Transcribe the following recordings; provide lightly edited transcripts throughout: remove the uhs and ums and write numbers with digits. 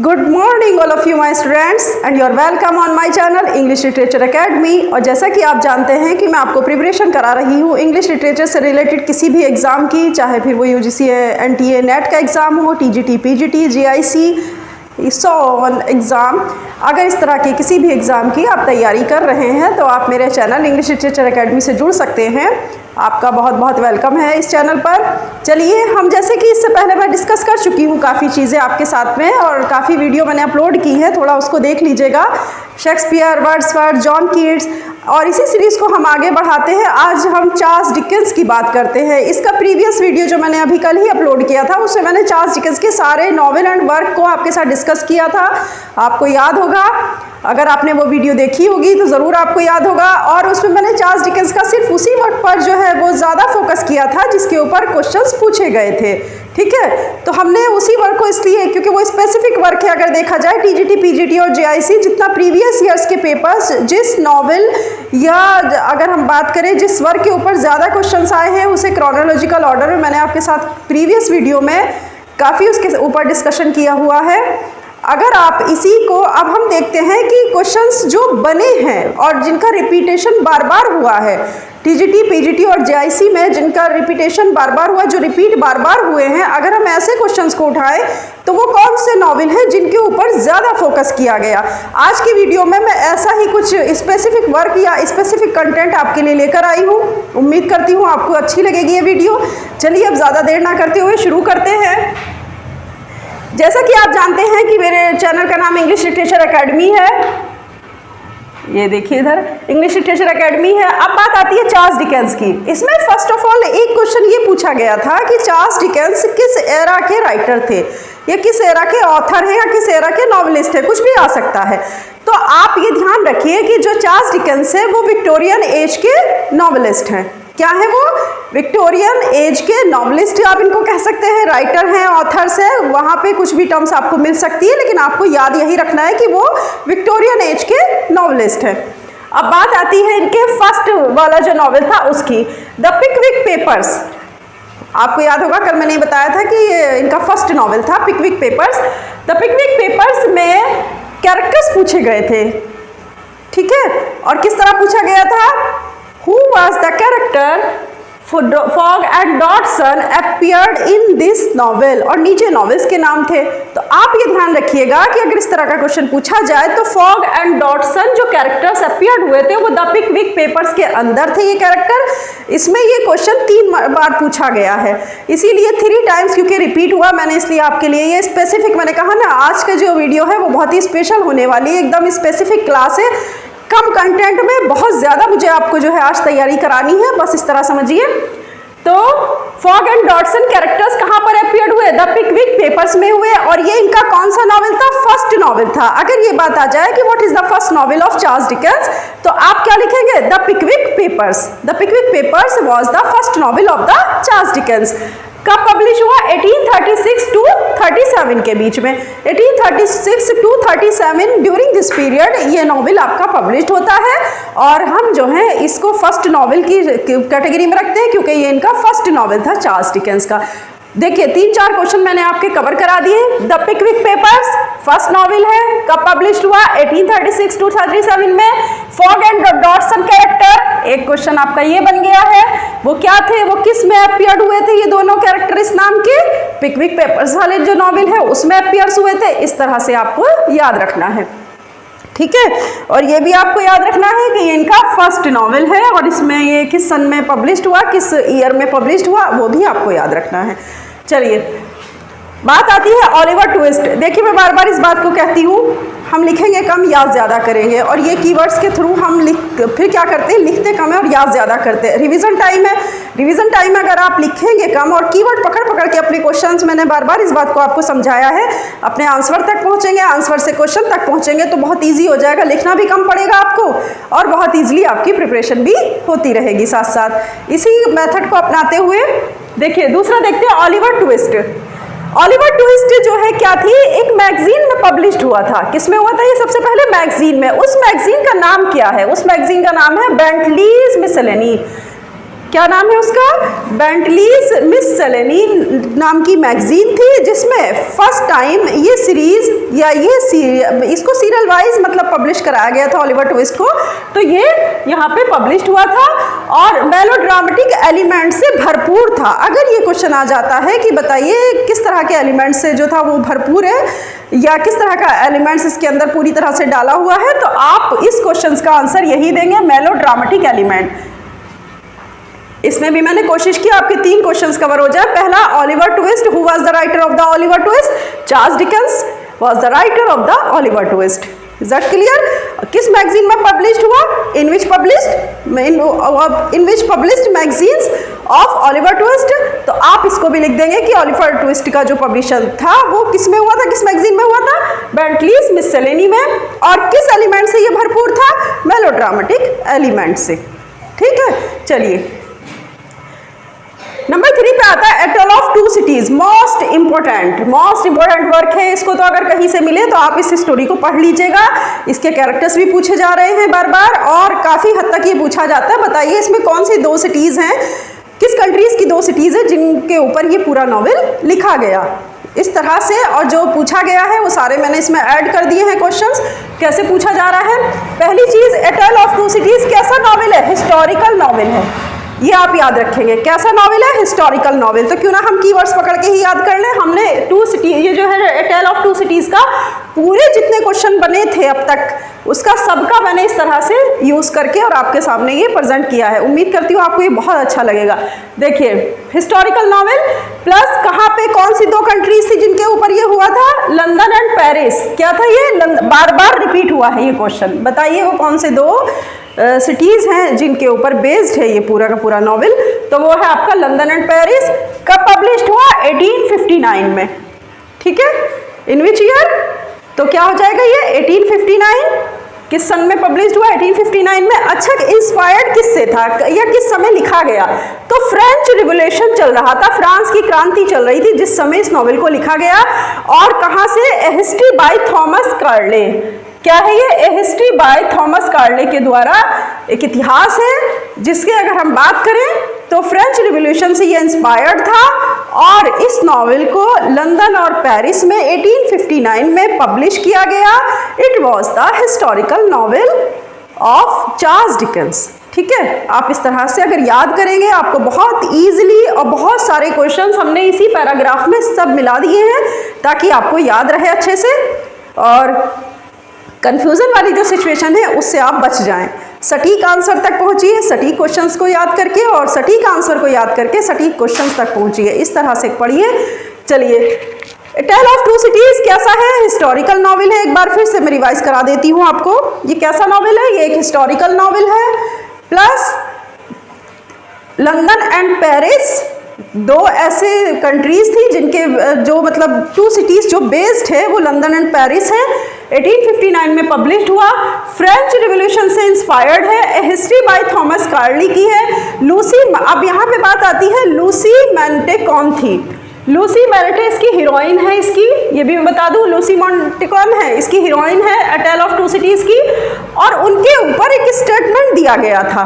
Good morning all of you my students and you are welcome on my channel English Literature Academy. और जैसा कि आप जानते हैं कि मैं आपको प्रिपरेशन करा रही हूँ इंग्लिश लिटरेचर से रिलेटेड किसी भी एग्ज़ाम की, चाहे फिर वो UGC NTA नेट का एग्ज़ाम हो, TGT PGT GIC on exam. अगर इस तरह के किसी भी एग्ज़ाम की आप तैयारी कर रहे हैं तो आप मेरे चैनल इंग्लिश लिटरेचर अकेडमी से जुड़ सकते हैं। आपका बहुत बहुत वेलकम है इस चैनल पर। चलिए, हम जैसे कि इससे पहले मैं डिस्कस कर चुकी हूँ काफ़ी चीज़ें आपके साथ में, और काफ़ी वीडियो मैंने अपलोड की है, थोड़ा उसको देख लीजिएगा। शेक्सपियर, वर्ड्सवर्थ, जॉन कीट्स, और इसी सीरीज़ को हम आगे बढ़ाते हैं। आज हम चार्ल्स डिकेंस की बात करते हैं। इसका प्रीवियस वीडियो जो मैंने अभी कल ही अपलोड किया था उसमें मैंने चार्ल्स डिकेंस के सारे नॉवेल एंड वर्क को आपके साथ डिस्कस किया था, आपको याद होगा। अगर आपने वो वीडियो देखी होगी तो ज़रूर आपको याद होगा। और उसमें मैंने चार्ल्स डिकेंस का सिर्फ उसी वर्क पर जो है वो ज़्यादा फोकस किया था जिसके ऊपर क्वेश्चंस पूछे गए थे, ठीक है। तो हमने उसी वर्क को इसलिए क्योंकि वो स्पेसिफिक वर्क है। अगर देखा जाए TGT PGT और GIC जितना प्रीवियस ईयर्स के पेपर्स जिस नॉवेल या अगर हम बात करें जिस वर्क के ऊपर ज़्यादा क्वेश्चंस आए हैं उसे क्रोनोलॉजिकल ऑर्डर में मैंने आपके साथ प्रीवियस वीडियो में काफ़ी उसके ऊपर डिस्कशन किया हुआ है। अगर आप इसी को अब हम देखते हैं कि क्वेश्चंस जो बने हैं और जिनका रिपीटेशन बार बार हुआ है TGT PGT और GIC में, जिनका रिपीटेशन बार बार हुआ, जो रिपीट बार बार हुए हैं, अगर हम ऐसे क्वेश्चंस को उठाएं तो वो कौन से नॉवेल हैं जिनके ऊपर ज़्यादा फोकस किया गया। आज की वीडियो में मैं ऐसा ही कुछ स्पेसिफिक वर्क या स्पेसिफिक कंटेंट आपके लिए लेकर आई हूँ। उम्मीद करती हूँ आपको अच्छी लगेगी ये वीडियो। चलिए, अब ज़्यादा देर ना करते हुए शुरू करते हैं। जैसा कि आप जानते हैं कि मेरे चैनल का नाम इंग्लिश लिटरेचर अकेडमी है। ये देखिए इधर इंग्लिश लिटरेचर अकेडमी है। अब बात आती है चार्ल्स डिकेंस की। इसमें फर्स्ट ऑफ ऑल एक क्वेश्चन ये पूछा गया था कि चार्ल्स डिकेंस किस एरा के राइटर थे, या किस एरा के ऑथर हैं, या किस एरा के नॉवेलिस्ट है, कुछ भी आ सकता है। तो आप ये ध्यान रखिए कि जो चार्ल्स डिकेंस है वो विक्टोरियन एज के नॉवेलिस्ट हैं। क्या है वो? विक्टोरियन एज के नॉवेलिस्ट, आप इनको कह सकते हैं, राइटर हैं, ऑथर्स हैं। वहाँ पे कुछ भी टर्म्स आपको मिल सकती है, लेकिन आपको याद यही रखना है कि वो विक्टोरियन एज के नॉवेलिस्ट हैं। अब बात आती है इनके फर्स्ट वाला जो नॉवेल था उसकी, द पिकविक पेपर्स। आपको याद होगा कल मैंने बताया था कि इनका फर्स्ट नॉवेल था पिकविक पेपर्स। द पिकविक पेपर्स में कैरेक्टर्स पूछे गए थे, ठीक है। और किस तरह पूछा गया था? Who was the character Fogg and Dodson appeared in this novel? और नीचे नॉवेल्स के नाम थे। तो आप ये ध्यान रखिएगा कि अगर इस तरह का क्वेश्चन पूछा जाए तो फॉग एंड डॉटसन जो कैरेक्टर्स अपीयर्ड हुए थे वो द पिकविक पेपर्स के अंदर थे। ये कैरेक्टर, इसमें ये क्वेश्चन 3 बार पूछा गया है, इसीलिए 3 टाइम्स क्योंकि रिपीट हुआ मैंने इसलिए आपके लिए ये स्पेसिफिक, मैंने कहा ना आज का जो वीडियो है वो बहुत ही स्पेशल होने वाली है, एकदम स्पेसिफिक क्लास है। कम कंटेंट में बहुत ज़्यादा मुझे आपको जो है आज तैयारी करानी है, बस इस तरह समझिए। तो फॉग एंड डॉटसन कैरेक्टर्स कहाँ पर अपीयर्ड हुए? द पिकविक पेपर्स में हुए। और ये इनका कौन सा नॉवेल था? फर्स्ट नॉवेल था। अगर ये बात आ जाए कि what is the first novel of Charles Dickens, तो आप क्या लिखेंगे? The Pickwick papers. The Pickwick papers was the first novel of the Charles Dickens. कब पब्लिश हुआ? 1836 to 37 के बीच में। 1836 to 37 ड्यूरिंग दिस पीरियड ये नॉवेल आपका पब्लिश होता है। और हम जो है इसको फर्स्ट नॉवेल की कैटेगरी में रखते हैं क्योंकि ये इनका फर्स्ट नॉवेल था चार्ल्स डिकेंस का। देखिए 3-4 क्वेश्चन मैंने आपके कवर करा दिए। The Pickwick papers first novel है, कब पब्लिश हुआ? 1836 to 37 में। फॉग एंड डॉटसन कैरेक्टर, एक क्वेश्चन आपका ये बन गया है, वो क्या थे, वो किस में अपीयर्ड हुए थे? ये दोनों कैरेक्टर इस नाम के पिकविक पेपर्स वाले जो नॉवेल है उसमें अपीयर्स हुए थे। इस तरह से आपको याद रखना है, ठीक है। और ये भी आपको याद रखना है कि ये इनका फर्स्ट नॉवेल है और इसमें ये किस सन में पब्लिश्ड हुआ, किस ईयर में पब्लिश्ड हुआ, वो भी आपको याद रखना है। चलिए, बात आती है ओलिवर ट्विस्ट। देखिए मैं बार बार इस बात को कहती हूँ, हम लिखेंगे कम, याद ज़्यादा करेंगे। और ये कीवर्ड्स के थ्रू हम फिर क्या करते हैं, लिखते कम है और याद ज़्यादा करते हैं। रिवीजन टाइम है, रिवीजन टाइम में अगर आप लिखेंगे कम और कीवर्ड पकड़ पकड़ के अपने क्वेश्चंस, मैंने बार बार इस बात को आपको समझाया है, अपने आंसर तक पहुँचेंगे, आंसर से क्वेश्चन तक पहुँचेंगे तो बहुत ईजी हो जाएगा। लिखना भी कम पड़ेगा आपको और बहुत ईजिली आपकी प्रिपरेशन भी होती रहेगी साथ साथ। इसी मेथड को अपनाते हुए देखिए दूसरा देखते हैं, ओलिवर ट्विस्ट। ओलिवर ट्विस्ट जो है क्या थी, एक मैगजीन में पब्लिश्ड हुआ था। किसमें हुआ था? ये सबसे पहले मैगजीन में। उस मैगजीन का नाम क्या है? उस मैगजीन का नाम है बेंटलीज मिसलेनी। क्या नाम है उसका? बेंटलीज मिस मिससेलेनी नाम की मैगजीन थी, जिसमें फर्स्ट टाइम ये सीरीज या इसको सीरियल वाइज मतलब पब्लिश कराया गया था ओलिवर ट्विस्ट को। तो ये यहाँ पे पब्लिश हुआ था और मेलोड्रामेटिक एलिमेंट से भरपूर था। अगर ये क्वेश्चन आ जाता है कि बताइए किस तरह के एलिमेंट से जो था वो भरपूर है या किस तरह का एलिमेंट्स इसके अंदर पूरी तरह से डाला हुआ है, तो आप इस क्वेश्चन का आंसर यही देंगे, मेलोड्रामेटिक एलिमेंट। इसमें भी मैंने कोशिश की आपके 3 क्वेश्चंस कवर हो जाए। पहला, Oliver Twist, who was the writer of the Oliver Twist? Charles Dickens was the writer of the Oliver Twist. Is that clear? किस मैगजीन में पब्लिश्ड हुआ? In which published magazines of Oliver Twist. तो आप इसको भी लिख देंगे कि ओलिवर ट्विस्ट का जो पब्लिशन था वो किस में हुआ था, किस मैगजीन में हुआ था? बेंटलीज मिससेलेनी में। और किस एलिमेंट से ये भरपूर था? मेलोड्रामेटिक एलिमेंट से। ठीक है, चलिए नंबर 3 पे आता है, a tale of two cities. Most important work है। इसको तो अगर कहीं से मिले तो आप इस स्टोरी को पढ़ लीजिएगा। इसके कैरेक्टर्स भी पूछे जा रहे हैं बार बार और काफी हद तक ये पूछा जाता है। बताइए इसमें कौन सी 2 सिटीज हैं, किस कंट्रीज की 2 सिटीज है जिनके ऊपर ये पूरा नॉवेल लिखा गया। इस तरह से और जो पूछा गया है वो सारे मैंने इसमें ऐड कर दिए हैं क्वेश्चंस। कैसे पूछा जा रहा है? पहली चीज, ए टेल ऑफ टू सिटीज कैसा नॉवेल है? हिस्टोरिकल नॉवेल है। ये आप याद रखेंगे। कैसा नॉवेल है? Historical novel. तो क्यों ना हम कीवर्ड्स पकड़ के ही याद कर लें। हमने 2 सिटी, ये जो है a tale of two cities का पूरे जितने क्वेश्चन बने थे अब तक उसका सबका मैंने इस तरह से यूज करके और आपके सामने ये प्रेजेंट किया है। उम्मीद करती हूँ आपको ये बहुत अच्छा लगेगा। देखिए, हिस्टोरिकल नॉवेल प्लस कहाँ पे कौन सी 2 कंट्रीज थी जिनके ऊपर ये हुआ था? London and Paris. क्या था ये? बार बार रिपीट हुआ है ये क्वेश्चन। बताइए वो कौन से 2 सिटीज हैं जिनके ऊपर बेस्ड है ये पूरा का पूरा नॉवेल? तो वो है आपका लंदन एंड पेरिस। कब पब्लिश्ड हुआ? 1859 में। ठीक है, इन विच ईयर? तो क्या हो जाएगा ये 1859? किस सन में पब्लिश्ड हुआ? 1859 में। अच्छा, इंस्पायर्ड किससे था या किस समय लिखा गया? तो फ्रेंच रिवोल्यूशन चल रहा था, फ्रांस की क्रांति चल रही थी जिस समय इस नॉवेल को लिखा गया। और कहाँ से? ए हिस्ट्री बाय थॉमस कार्ले। क्या है ये? ए हिस्ट्री बाय थॉमस कार्ले के द्वारा एक इतिहास है जिसके अगर हम बात करें तो फ्रेंच रिवॉल्यूशन से ये इंस्पायर्ड था और इस नॉवेल को लंदन और पेरिस में 1859 में पब्लिश किया गया। It was the historical novel of Charles Dickens. ठीक है, आप इस तरह से अगर याद करेंगे आपको बहुत ईजिली, और बहुत सारे क्वेश्चंस हमने इसी पैराग्राफ में सब मिला दिए हैं ताकि आपको याद रहे अच्छे से और कंफ्यूजन वाली जो सिचुएशन है उससे आप बच जाएं। सटीक आंसर तक पहुंचिए, सटीक क्वेश्चंस को याद करके और सटीक आंसर को याद करके सटीक क्वेश्चंस तक पहुंचिए। इस तरह से पढ़िए। चलिए, ए टेल ऑफ टू सिटीज कैसा है? हिस्टोरिकल नॉवेल है। एक बार फिर से मैं रिवाइज करा देती हूँ आपको। ये कैसा नॉवेल है? ये एक हिस्टोरिकल नॉवेल है। प्लस लंदन एंड पेरिस 2 ऐसे कंट्रीज थी जिनके जो मतलब 2 सिटीज जो बेस्ड है वो लंदन एंड पेरिस है। 1859 में पब्लिश्ड हुआ। फ्रेंच रिवॉल्यूशन से इंस्पायर्ड है। ए हिस्ट्री बाय थॉमस कार्ली की है। लूसी, अब यहाँ पे बात आती है लूसी मैंटे कौन थी? लूसी मैंटे इसकी हीरोइन है। इसकी ये भी मैं बता दूं, लूसी मैंटे कौन है? इसकी हीरोइन है a tale of two cities की। और उनके ऊपर एक स्टेटमेंट दिया गया था।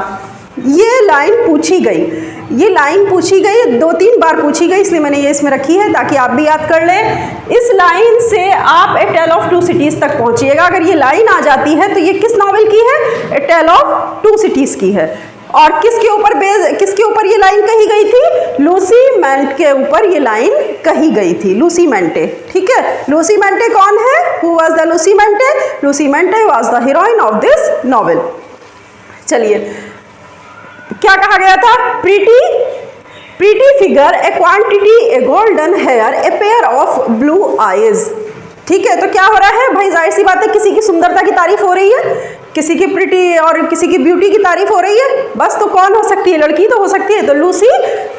ये लाइन पूछी गई, ये लाइन पूछी गई 2-3 बार पूछी गई, इसलिए मैंने ये इसमें रखी है ताकि आप भी याद कर लें। इस लाइन से आप ए टेल ऑफ टू सिटीज तक पहुंचिएगा। अगर ये लाइन आ जाती है तो ये किस नॉवेल की है? A tale of two cities की है। और किसके ऊपर ये लाइन कही गई थी? लूसी मैंटे के ऊपर ये लाइन कही गई थी। लूसी मैंटे। ठीक है, लूसी मैंटे कौन है? Who was the Lucie Manette? Lucie Manette was the heroine of this novel. चलिए, क्या कहा गया था? Pretty figure, a quantity, a golden hair, a pair of blue eyes. ठीक है, तो क्या हो रहा है भाई? जाहिर सी बात है किसी की सुंदरता की तारीफ हो रही है, किसी की प्रिटी और किसी की ब्यूटी की तारीफ हो रही है। बस तो कौन हो सकती है? लड़की तो हो सकती है। तो लूसी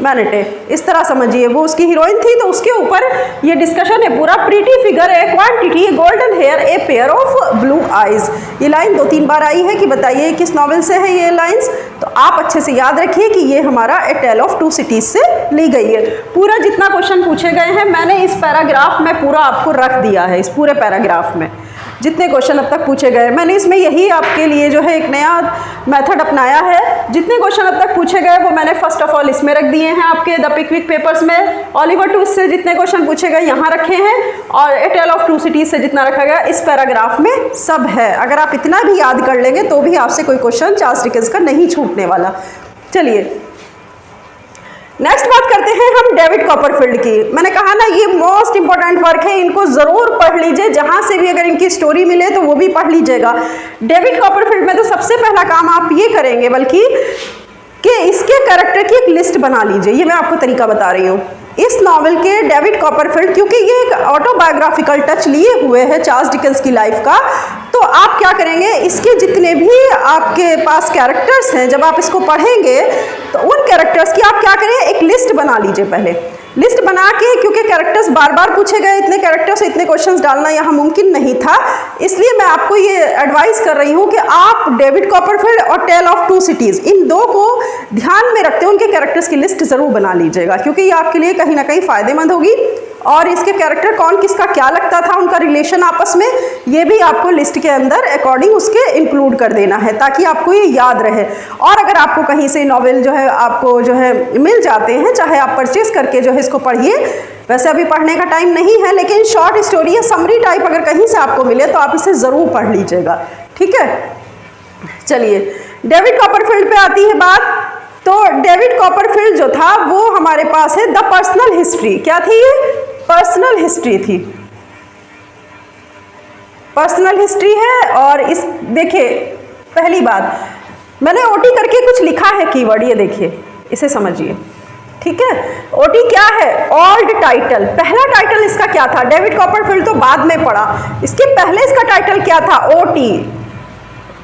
मैंटे, इस तरह समझिए, वो उसकी हीरोइन थी तो उसके ऊपर ये डिस्कशन है पूरा। Pretty figure, a quantity, golden hair, a pair of blue eyes. ये लाइन 2-3 बार आई है कि बताइए किस नॉवेल से है ये लाइन्स। तो आप अच्छे से याद रखिए कि ये हमारा ए टेल ऑफ टू सिटीज से ली गई है। पूरा जितना क्वेश्चन पूछे गए हैं मैंने इस पैराग्राफ में पूरा आपको रख दिया है, इस पूरे पैराग्राफ में। जितने क्वेश्चन अब तक पूछे गए, मैंने इसमें यही आपके लिए जो है एक नया मेथड अपनाया है। जितने क्वेश्चन अब तक पूछे गए वो मैंने फर्स्ट ऑफ ऑल इसमें रख दिए हैं, आपके द पिकविक पेपर्स में। ओलिवर ट्विस्ट से जितने क्वेश्चन पूछे गए यहाँ रखे हैं, और ए टेल ऑफ टू सिटीज से जितना रखा गया इस पैराग्राफ में सब है। अगर आप इतना भी याद कर लेंगे तो भी आपसे कोई क्वेश्चन चार्ल्स डिकेंस का नहीं छूटने वाला। चलिए नेक्स्ट बात करते हैं हम डेविड कॉपरफील्ड की। मैंने कहा ना ये मोस्ट इंपॉर्टेंट वर्क है, इनको जरूर पढ़ लीजिए, जहां से भी अगर इनकी स्टोरी मिले तो वो भी पढ़ लीजिएगा। डेविड कॉपरफील्ड में तो सबसे पहला काम आप ये करेंगे बल्कि कि इसके कैरेक्टर की एक लिस्ट बना लीजिए। ये मैं आपको तरीका बता रही हूँ। इस नॉवेल के डेविड कॉपरफील्ड, क्योंकि ये एक ऑटोबायोग्राफिकल टच लिए हुए है चार्ल्स डिकेंस की लाइफ का, तो आप क्या करेंगे, इसके जितने भी आपके पास कैरेक्टर्स हैं जब आप इसको पढ़ेंगे तो उन कैरेक्टर्स की आप क्या करें, एक लिस्ट बना लीजिए। पहले लिस्ट बना के, क्योंकि कैरेक्टर्स बार बार पूछे गए, इतने कैरेक्टर्स इतने क्वेश्चंस डालना यहाँ मुमकिन नहीं था, इसलिए मैं आपको ये एडवाइस कर रही हूँ कि आप डेविड कॉपरफील्ड और टेल ऑफ टू सिटीज, इन दो को ध्यान में रखते हुए उनके कैरेक्टर्स की लिस्ट जरूर बना लीजिएगा, क्योंकि ये आपके लिए कहीं ना कहीं फायदेमंद होगी। और इसके कैरेक्टर कौन किसका क्या लगता था, उनका रिलेशन आपस में, ये भी आपको लिस्ट के अंदर अकॉर्डिंग उसके इंक्लूड कर देना है, ताकि आपको ये याद रहे। और अगर आपको कहीं से नॉवेल जो है आपको जो है मिल जाते हैं, चाहे आप परचेज करके जो है इसको पढ़िए, वैसे अभी पढ़ने का टाइम नहीं है, लेकिन शॉर्ट स्टोरी या समरी टाइप अगर कहीं से आपको मिले तो आप इसे ज़रूर पढ़ लीजिएगा, ठीक है। चलिए डेविड कॉपरफील्ड पे आती है बात। तो डेविड कॉपरफील्ड जो था वो हमारे पास है द पर्सनल हिस्ट्री। क्या थी ये? पर्सनल हिस्ट्री थी, पर्सनल हिस्ट्री है। और इस देखिए पहली बात मैंने ओटी करके कुछ लिखा है कीवर्ड, ये देखिए, इसे समझिए, ठीक है। ओटी क्या है? Old title. पहला टाइटल इसका क्या था? डेविड कॉपरफील्ड तो बाद में पढ़ा, इसके पहले इसका टाइटल क्या था? ओटी।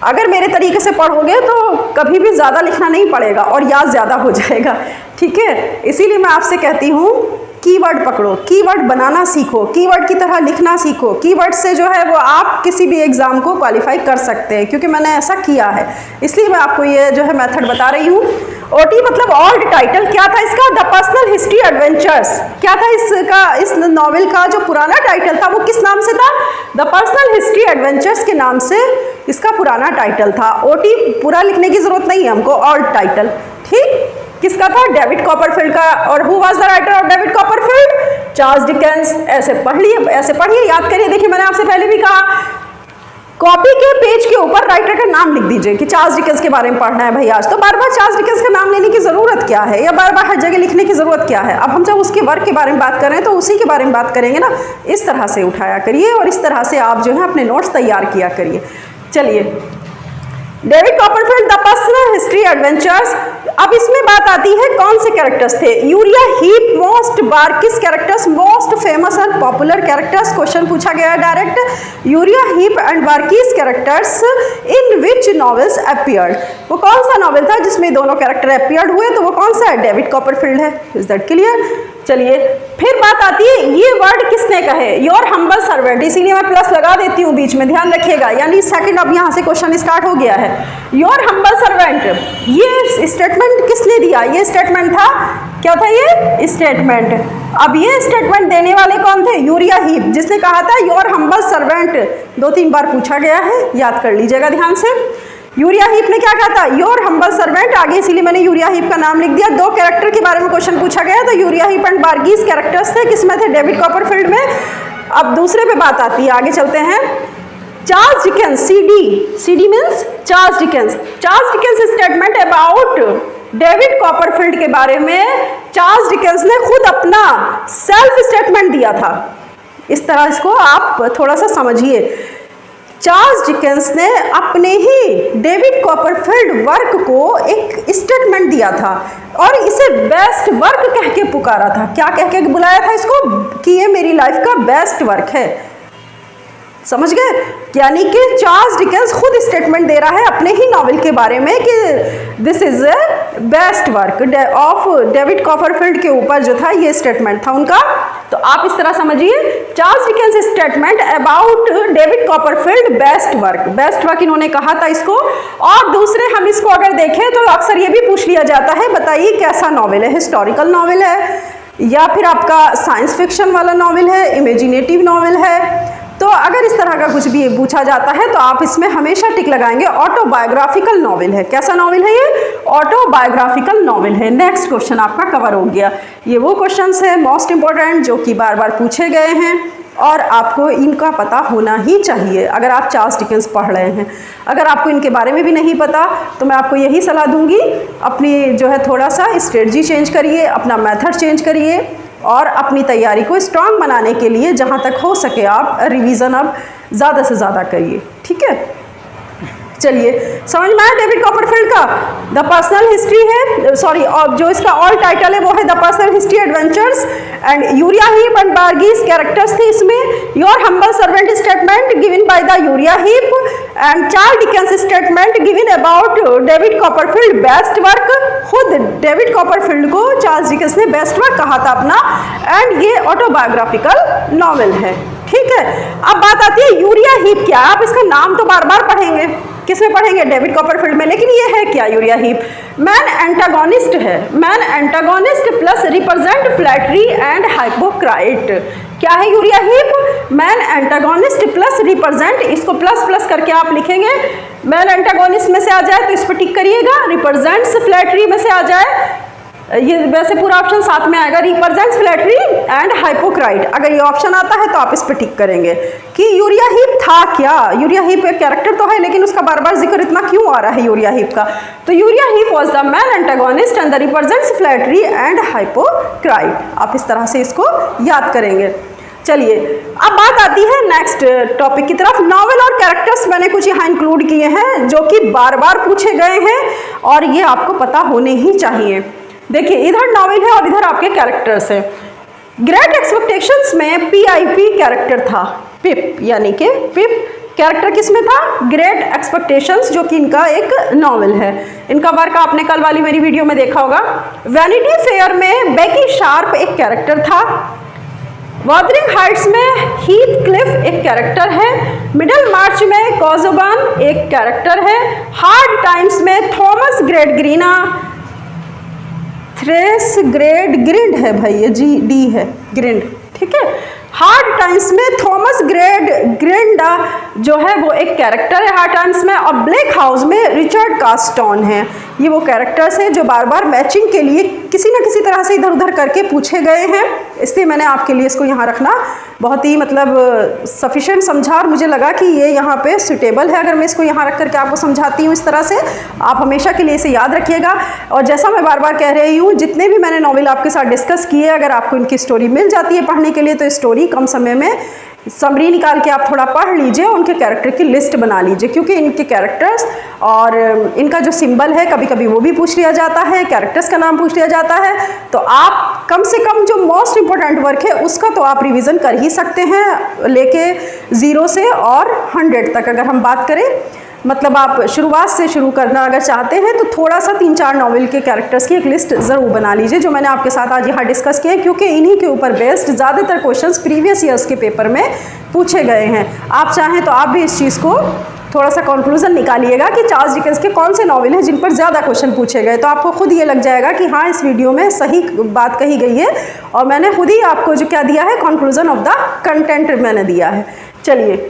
अगर मेरे तरीके से पढ़ोगे तो कभी भी ज़्यादा लिखना नहीं पड़ेगा और याद ज़्यादा हो जाएगा, ठीक है। इसीलिए मैं आपसे कहती हूँ कीवर्ड पकड़ो, कीवर्ड बनाना सीखो, कीवर्ड की तरह लिखना सीखो। कीवर्ड से जो है वो आप किसी भी एग्ज़ाम को क्वालिफाई कर सकते हैं, क्योंकि मैंने ऐसा किया है, इसलिए मैं आपको ये जो है मेथड बता रही हूँ। ओटी मतलब ओल्ड टाइटल क्या था इसका? The personal history adventures. क्या था इसका? इस नॉवेल का जो पुराना टाइटल था वो किस नाम से था? द पर्सनल हिस्ट्री एडवेंचर्स के नाम से इसका पुराना टाइटल था। ओटी पूरा लिखने की जरूरत नहीं है हमको, ओल्ड टाइटल, ठीक। किसका था? डेविड कॉपरफील्ड का। और who was the writer of David Copperfield? Charles Dickens. ऐसे पढ़ लिए, ऐसे पढ़िए, याद करिए। देखिए मैंने आपसे पहले भी कहा, कॉपी के पेज के ऊपर राइटर का नाम लिख दीजिए कि चार्ल्स डिकेंस के बारे में पढ़ना है भाई आज, तो बार बार चार्ल्स डिकेंस का नाम लेने की जरूरत क्या है, या बार बार हर जगह लिखने की जरूरत क्या है। अब हम जब उसके वर्क के बारे में बात कर रहे हैं तो उसी के बारे में बात करेंगे ना, इस तरह से उठाया करिए और इस तरह से आप जो है अपने नोट्स तैयार किया करिए। चलिए David Copperfield the personal history adventures. अब इसमें बात आती है कौन से कैरेक्टर्स थे? Urea heap, most बार्किस characters, most famous and popular characters. Question पूछा गया direct. Urea Heep and बार्किस characters in which novels appeared. वो कौन सा नॉवेल था जिसमें दोनों कैरेक्टर अपीयर्ड हुए? तो वो कौन सा है? डेविड कॉपरफील्ड है। Is that clear? चलिए फिर बात आती है, ये वर्ड किसने कहे? Your humble servant. इसीलिए मैं प्लस लगा देती हूँ बीच में, ध्यान रखिएगा। यानी सेकंड, अब यहाँ से क्वेश्चन स्टार्ट हो गया है। योर हम्बल सर्वेंट, ये स्टेटमेंट किसने दिया? ये स्टेटमेंट था, क्या था ये? स्टेटमेंट। अब ये स्टेटमेंट देने वाले कौन थे? यूरिया हीप, जिसने कहा था योर हम्बल सर्वेंट। 2-3 बार पूछा गया है, याद कर लीजिएगा ध्यान से। यूरिया हीप ने क्या कहा था? Your humble servant. आगे इसीलिए मैंने यूरिया हीप का नाम लिख दिया। 2 कैरेक्टर के बारे में क्वेश्चन पूछा गया, तो यूरिया हीप एंड बार्गिस कैरेक्टर्स थे। किसमें थे? डेविड कॉपरफील्ड में। अब दूसरे पे बात आती है, आगे चलते हैं। Charles Dickens, CD means Charles Dickens. Charles Dickens statement about David Copperfield के बारे में चार्ल्स डिकेंस ने खुद अपना सेल्फ स्टेटमेंट दिया था। इस तरह इसको आप थोड़ा सा समझिए। चार्ल्स डिकेंस ने अपने ही डेविड कॉपरफील्ड वर्क को एक स्टेटमेंट दिया था और इसे बेस्ट वर्क कह के पुकारा था। क्या कह के बुलाया था इसको? कि ये मेरी लाइफ का बेस्ट वर्क है। समझ गए? यानी कि चार्ल्स डिकेंस खुद स्टेटमेंट दे रहा है अपने ही नॉवेल के बारे में कि this is a best work of David Copperfield के ऊपर जो था ये स्टेटमेंट था उनका। तो आप इस तरह समझिए, Charles Dickens statement about David Copperfield best work. Best work इन्होंने कहा था इसको। और दूसरे हम इसको अगर देखें तो अक्सर ये भी पूछ लिया जाता है, बताइए कैसा नॉवेल है? हिस्टोरिकल नॉवेल है या फिर आपका साइंस फिक्शन वाला नॉवेल है, इमेजिनेटिव नॉवेल है? तो अगर इस तरह का कुछ भी पूछा जाता है तो आप इसमें हमेशा टिक लगाएंगे, ऑटोबायोग्राफिकल नॉवेल है। कैसा नॉवेल है ये? ऑटोबायोग्राफिकल नॉवेल है। नेक्स्ट क्वेश्चन आपका कवर हो गया। ये वो क्वेश्चंस है मोस्ट इंपॉर्टेंट जो कि बार बार पूछे गए हैं और आपको इनका पता होना ही चाहिए अगर आप चार्ल्स डिकेंस पढ़ रहे हैं। अगर आपको इनके बारे में भी नहीं पता तो मैं आपको यही सलाह दूंगी, अपनी जो है थोड़ा सा स्ट्रेटजी चेंज करिए, अपना मेथड चेंज करिए और अपनी तैयारी को स्ट्रांग बनाने के लिए जहाँ तक हो सके आप रिवीजन अब ज़्यादा से ज़्यादा करिए। ठीक है, चलिए समझ में आया डेविड कॉपरफील्ड का द पर्सनल हिस्ट्री है, सॉरी, और जो इसका ऑल टाइटल है वो है the personal history adventures and Uriah Heep and Barkis characters थे इसमें। Your humble servant statement given by the Uriah Heep and Charles Dickens statement given about David Copperfield best work. खुद David Copperfield को चार्ल्स डिकेंस ने best work कहा था अपना, एंड ये ऑटोबायोग्राफिकल नॉवेल है। ठीक है, अब बात आती है यूरिया हीप क्या है। आप इसका नाम तो बार बार पढ़ेंगे, किसमें पढ़ेंगे? डेविड कॉपरफील्ड में, लेकिन ये है क्या यूरिया हीप? मैन एंटागोनिस्ट है, main antagonist plus represent flattery and hypocrite. क्या है Uriah Heep? Main antagonist plus represent, इसको प्लस प्लस करके आप लिखेंगे। मैन एंटागोनिस्ट में से आ जाए तो इस पर टिक करिएगा, रिप्रेजेंट्स फ्लैटरी में से आ जाए, ये वैसे पूरा ऑप्शन साथ में आएगा, रिप्रेजेंट्स फ्लैटरी एंड हाइपोक्राइट। अगर ये ऑप्शन आता है तो आप इस पर टिक करेंगे कि यूरिया हीप था क्या। यूरिया हीप एक कैरेक्टर तो है लेकिन उसका बार बार जिक्र इतना क्यों आ रहा है यूरिया हीप का? तो Uriah Heep was the main antagonist and the represents flattery and hypocrite. आप इस तरह से इसको याद करेंगे। चलिए अब बात आती है नेक्स्ट टॉपिक की तरफ। नॉवेल और कैरेक्टर्स मैंने कुछ यहाँ इंक्लूड किए हैं जो कि बार बार पूछे गए हैं और ये आपको पता होने ही चाहिए। देखिए इधर नॉवेल है और इधर आपके कैरेक्टर्स हैं। ग्रेट एक्सपेक्टेशंस में पीआईपी कैरेक्टर था, पिप, यानी कि पिप कैरेक्टर किसमें था? ग्रेट एक्सपेक्टेशंस, जो कि इनका एक नॉवेल है। इनका वर्क आपने कल वाली मेरी वीडियो में देखा होगा। वैनिटी फेयर में बेकी शार्प एक कैरेक्टर था। वॉदरिंग हाइट्स में हीथ क्लिफ एक कैरेक्टर है। मिडल मार्च में कॉजोबान एक कैरेक्टर है। हार्ड टाइम्स में थॉमस ग्रेड ग्रीना, थ्रेस ग्रेड ग्रिंड है भाई, ये जी डी है, ग्रिंड। ठीक है, हार्ड टाइम्स में थॉमस ग्रेड ग्रिंडा जो है वो एक कैरेक्टर है हार्ड टाइम्स में, और ब्लैक हाउस में रिचर्ड कास्टॉन है। ये वो कैरेक्टर्स हैं जो बार बार मैचिंग के लिए किसी न किसी तरह से इधर उधर करके पूछे गए हैं, इसलिए मैंने आपके लिए इसको यहाँ रखना बहुत ही मतलब सफिशिएंट समझा और मुझे लगा कि ये यहाँ पे सुटेबल है। अगर मैं इसको यहाँ रख करके आपको समझाती हूँ इस तरह से, आप हमेशा के लिए इसे याद रखिएगा। और जैसा मैं बार बार कह रही हूँ, जितने भी मैंने नॉवेल आपके साथ डिस्कस किए, अगर आपको इनकी स्टोरी मिल जाती है पढ़ने के लिए तो स्टोरी कम समय में समरी निकाल के आप थोड़ा पढ़ लीजिए, उनके कैरेक्टर की लिस्ट बना लीजिए, क्योंकि इनके कैरेक्टर्स और इनका जो सिंबल है कभी कभी वो भी पूछ लिया जाता है, कैरेक्टर्स का नाम पूछ लिया जाता है। तो आप कम से कम जो मोस्ट इम्पोर्टेंट वर्क है उसका तो आप रिवीजन कर ही सकते हैं, लेके 0 से और 100 तक अगर हम बात करें। मतलब आप शुरुआत से शुरू करना अगर चाहते हैं तो थोड़ा सा 3-4 नॉवेल के कैरेक्टर्स की एक लिस्ट ज़रूर बना लीजिए, जो मैंने आपके साथ आज यहाँ डिस्कस किए, क्योंकि इन्हीं के ऊपर बेस्ड ज़्यादातर क्वेश्चंस प्रीवियस ईयर्स के पेपर में पूछे गए हैं। आप चाहें तो आप भी इस चीज़ को थोड़ा सा कंक्लूजन निकालिएगा कि चार्ल्स डिकेंस के कौन से नॉवेल हैं जिन पर ज़्यादा क्वेश्चन पूछे गए, तो आपको खुद ये लग जाएगा कि हाँ इस वीडियो में सही बात कही गई है और मैंने खुद ही आपको जो क्या दिया है, कंक्लूजन ऑफ द कंटेंट मैंने दिया है। चलिए,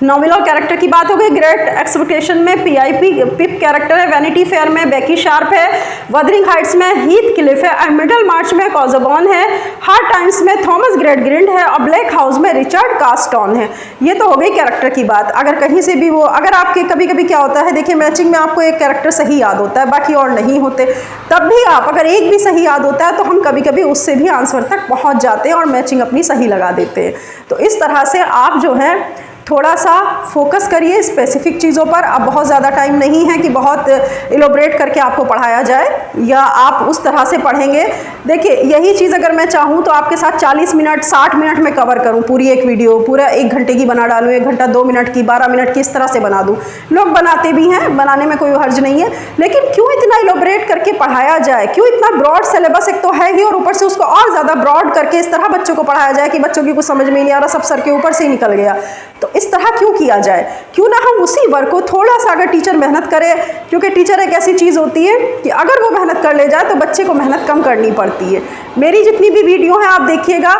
नॉवेल और कैरेक्टर की बात हो गई। ग्रेट एक्सपेक्टेशन में पीआईपी पिप कैरेक्टर है, वैनिटी फेयर में बेकी शार्प है, वदरिंग हाइट्स में हीथ क्लिफ है, और मिडल मार्च में कॉजोबॉन है, हार्ड टाइम्स में थॉमस ग्रेड ग्रिंड है, और ब्लैक हाउस में रिचर्ड कास्टॉन है। ये तो हो गई कैरेक्टर की बात। अगर कहीं से भी वो, अगर आपके कभी कभी क्या होता है, देखिए मैचिंग में आपको एक कैरेक्टर सही याद होता है, बाकी और नहीं होते, तब भी आप अगर एक भी सही याद होता है तो हम कभी कभी उससे भी आंसर तक पहुँच जाते हैं और मैचिंग अपनी सही लगा देते हैं। तो इस तरह से आप जो है थोड़ा सा फोकस करिए स्पेसिफिक चीज़ों पर। अब बहुत ज़्यादा टाइम नहीं है कि बहुत इलोबरेट करके आपको पढ़ाया जाए, या आप उस तरह से पढ़ेंगे। देखिए यही चीज़ अगर मैं चाहूँ तो आपके साथ 40 मिनट 60 मिनट में कवर करूँ पूरी एक वीडियो, पूरा 1 घंटे की बना डालूँ, 1 घंटा 2 मिनट की, 12 मिनट की, इस तरह से बना दूँ। लोग बनाते भी हैं, बनाने में कोई हर्ज नहीं है, लेकिन क्यों इतना इलोबरेट करके पढ़ाया जाए, क्यों इतना ब्रॉड सिलेबस एक तो है ही, और ऊपर से उसको और ज़्यादा ब्रॉड करके इस तरह बच्चों को पढ़ाया जाए कि बच्चों की कुछ समझ में नहीं आ रहा, सब सर के ऊपर से ही निकल गया। तो इस तरह क्यों किया जाए? क्यों ना हम उसी वर्क को थोड़ा सा, अगर टीचर मेहनत करे, क्योंकि टीचर एक ऐसी चीज़ होती है कि अगर वो मेहनत कर ले जाए तो बच्चे को मेहनत कम करनी पड़ती है। मेरी जितनी भी वीडियो हैं आप देखिएगा,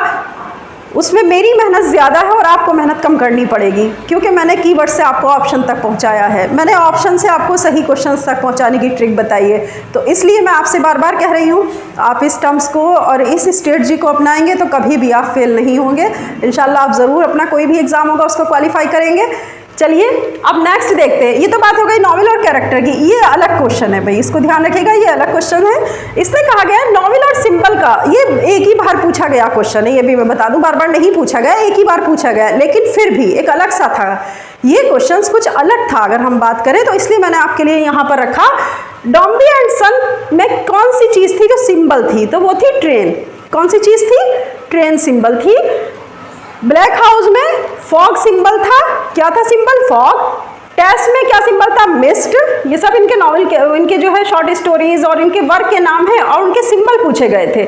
उसमें मेरी मेहनत ज़्यादा है और आपको मेहनत कम करनी पड़ेगी, क्योंकि मैंने कीवर्ड से आपको ऑप्शन तक पहुंचाया है, मैंने ऑप्शन से आपको सही क्वेश्चंस तक पहुंचाने की ट्रिक बताई है। तो इसलिए मैं आपसे बार बार कह रही हूँ, आप इस टर्म्स को और इस स्ट्रेटजी को अपनाएंगे तो कभी भी आप फेल नहीं होंगे। इंशाल्लाह आप ज़रूर अपना कोई भी एग्ज़ाम होगा उसको क्वालिफाई करेंगे। चलिए अब नेक्स्ट देखते हैं। ये तो बात हो गई नॉवेल और कैरेक्टर की, ये अलग क्वेश्चन है भाई, इसको ध्यान रखिएगा, ये अलग क्वेश्चन है। इसमें कहा गया है नॉवेल और सिंबल का, ये एक ही बार पूछा गया क्वेश्चन है, ये भी मैं बता दूं, बार बार नहीं पूछा गया, एक ही बार पूछा गया, लेकिन फिर भी एक अलग सा था ये क्वेश्चन, कुछ अलग था अगर हम बात करें तो, इसलिए मैंने आपके लिए यहाँ पर रखा। डॉम्बी एंड सन में कौन सी चीज़ थी जो सिंबल थी? तो वो थी ट्रेन। कौन सी चीज़ थी? ट्रेन सिंबल थी। ब्लैक हाउस में फॉग सिंबल था। क्या था सिंबल? फॉग। टेस्ट में क्या सिंबल था? मिस्ट। ये सब इनके नॉवल के, इनके जो है शॉर्ट स्टोरीज और इनके वर्क के नाम है और उनके सिंबल पूछे गए थे।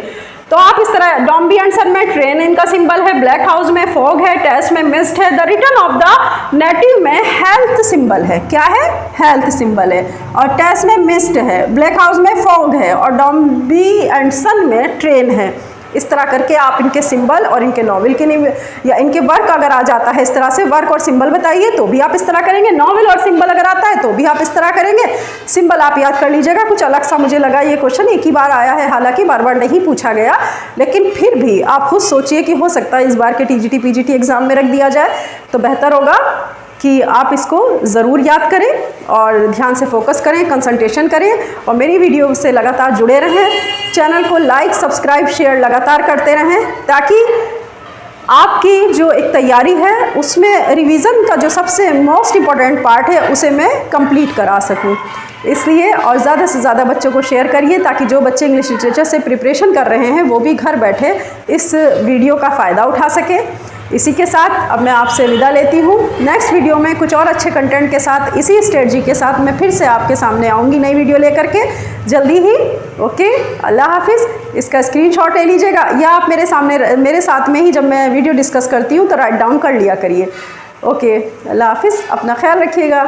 तो आप इस तरह, डॉम्बी एंड सन में ट्रेन इनका सिंबल है, ब्लैक हाउस में फॉग है, टेस्ट में मिस्ट है, the return of the native में हेल्थ सिंबल है। क्या है? हेल्थ सिंबल है। और टेस्ट में मिस्ट है, ब्लैक हाउस में फॉग है और डॉम्बी एंड सन में ट्रेन है। इस तरह करके आप इनके सिंबल और इनके नॉवेल के या इनके वर्क अगर आ जाता है इस तरह से, वर्क और सिंबल बताइए तो भी आप इस तरह करेंगे, नॉवेल और सिंबल अगर आता है तो भी आप इस तरह करेंगे। सिंबल आप याद कर लीजिएगा, कुछ अलग सा मुझे लगा ये क्वेश्चन एक ही बार आया है, हालांकि बार बार नहीं पूछा गया, लेकिन फिर भी आप खुद सोचिए कि हो सकता है इस बार के टीजीटी पीजीटी एग्जाम में रख दिया जाए, तो बेहतर होगा कि आप इसको ज़रूर याद करें और ध्यान से फोकस करें, कंसंट्रेशन करें और मेरी वीडियो से लगातार जुड़े रहें। चैनल को लाइक, सब्सक्राइब, शेयर लगातार करते रहें, ताकि आपकी जो एक तैयारी है उसमें रिवीज़न का जो सबसे मोस्ट इम्पॉर्टेंट पार्ट है उसे मैं कंप्लीट करा सकूं। इसलिए और ज़्यादा से ज़्यादा बच्चों को शेयर करिए, ताकि जो बच्चे इंग्लिश लिटरेचर से प्रिपरेशन कर रहे हैं वो भी घर बैठे इस वीडियो का फ़ायदा उठा सकें। इसी के साथ अब मैं आपसे विदा लेती हूँ। नेक्स्ट वीडियो में कुछ और अच्छे कंटेंट के साथ, इसी स्ट्रेटजी के साथ मैं फिर से आपके सामने आऊँगी नई वीडियो लेकर के जल्दी ही। ओके, अल्लाह हाफिज़। इसका स्क्रीनशॉट ले लीजिएगा या आप मेरे साथ में ही जब मैं वीडियो डिस्कस करती हूँ तो राइट डाउन कर लिया करिए। ओके, अल्लाह हाफिज़, अपना ख्याल रखिएगा।